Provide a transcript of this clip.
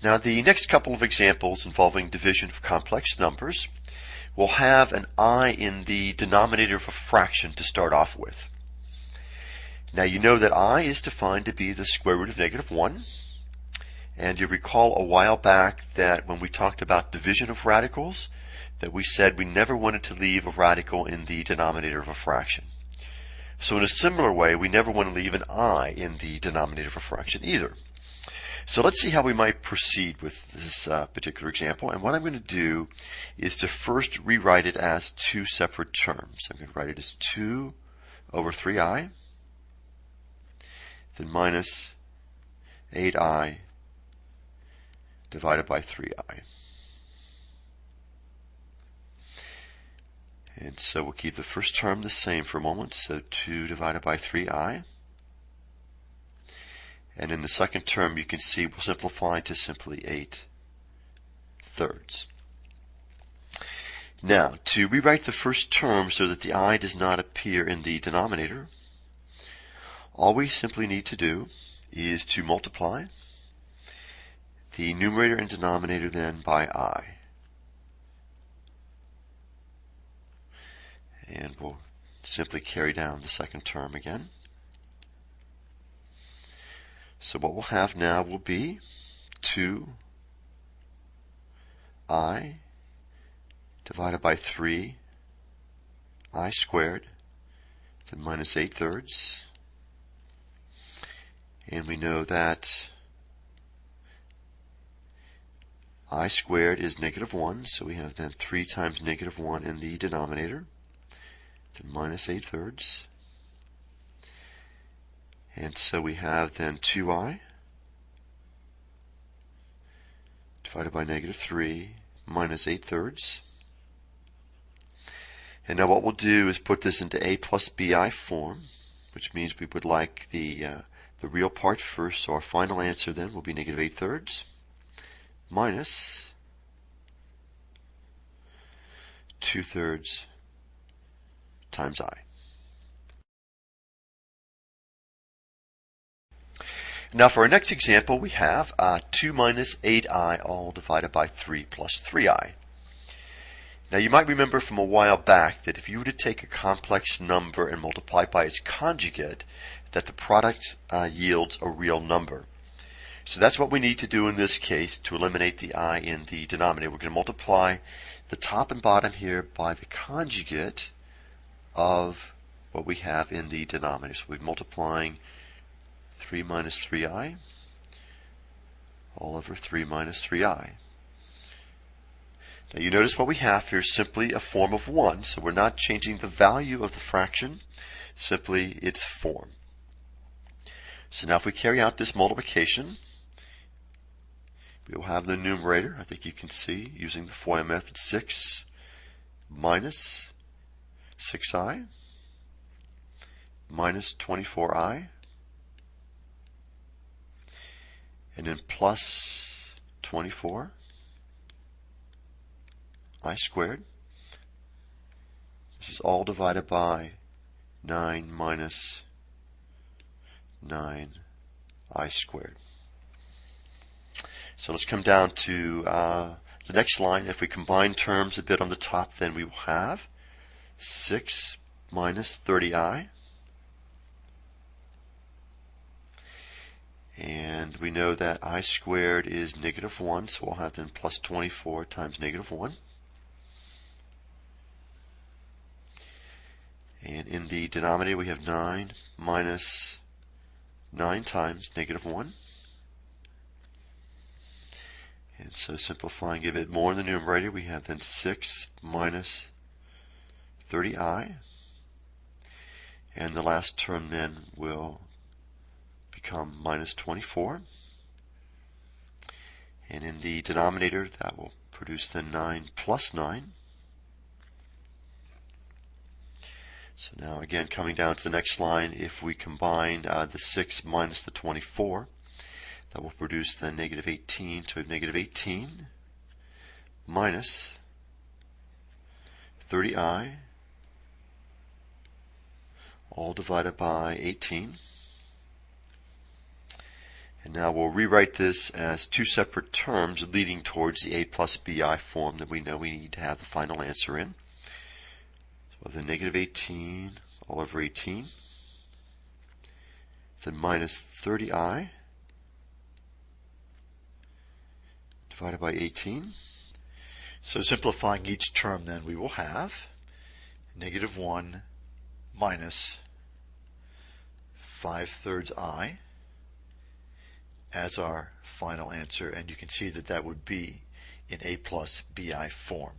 Now the next couple of examples involving division of complex numbers will have an I in the denominator of a fraction to start off with. Now you know that I is defined to be the square root of -1. And you recall a while back that when we talked about division of radicals, that we said we never wanted to leave a radical in the denominator of a fraction. So in a similar way, we never want to leave an I in the denominator of a fraction either. So let's see how we might proceed with this particular example. And what I'm going to do is to first rewrite it as two separate terms. I'm going to write it as 2 over 3i, then minus 8i divided by 3i. And so we'll keep the first term the same for a moment. So 2 divided by 3i. And in the second term, you can see we'll simplify to simply 8/3. Now, to rewrite the first term so that the I does not appear in the denominator, all we simply need to do is to multiply the numerator and denominator then by I. And we'll simply carry down the second term again. So what we'll have now will be 2i divided by 3i squared, then minus 8/3. And we know that I squared is -1, so we have then 3 times -1 in the denominator, then minus 8/3. And so we have then 2i divided by -3 minus 8/3. And now what we'll do is put this into a plus bi form, which means we would like the real part first. So our final answer then will be -8/3 minus 2/3 times I. Now for our next example, we have 2 minus 8i all divided by 3 plus 3i. Now you might remember from a while back that if you were to take a complex number and multiply it by its conjugate, that the product yields a real number. So that's what we need to do in this case to eliminate the I in the denominator. We're going to multiply the top and bottom here by the conjugate of what we have in the denominator. So we're multiplying 3 minus 3i all over 3 minus 3i. Now you notice what we have here is simply a form of 1, so we're not changing the value of the fraction, simply its form. So now if we carry out this multiplication, we will have the numerator, I think you can see, using the FOIL method, 6 minus 6i minus 24i, and then plus 24 I squared. This is all divided by 9 minus 9i squared. So let's come down to the next line. If we combine terms a bit on the top, then we will have 6 minus 30i. And we know that I squared is -1, so we'll have then plus 24 times -1. And in the denominator we have 9 minus 9 times -1. And so simplifying a bit more in the numerator, we have then 6 minus 30i. And the last term then will become minus 24. And in the denominator, that will produce then 9 plus 9. So now again, coming down to the next line, if we combine the 6 minus the 24, that will produce then -18. So we have -18 minus 30i all divided by 18. And now we'll rewrite this as two separate terms leading towards the a plus bi form that we know we need to have the final answer in. So the negative 18 all over 18, then minus 30i divided by 18. So simplifying each term, then we will have negative 1 minus 5/3 I as our final answer, and you can see that that would be in a plus bi form.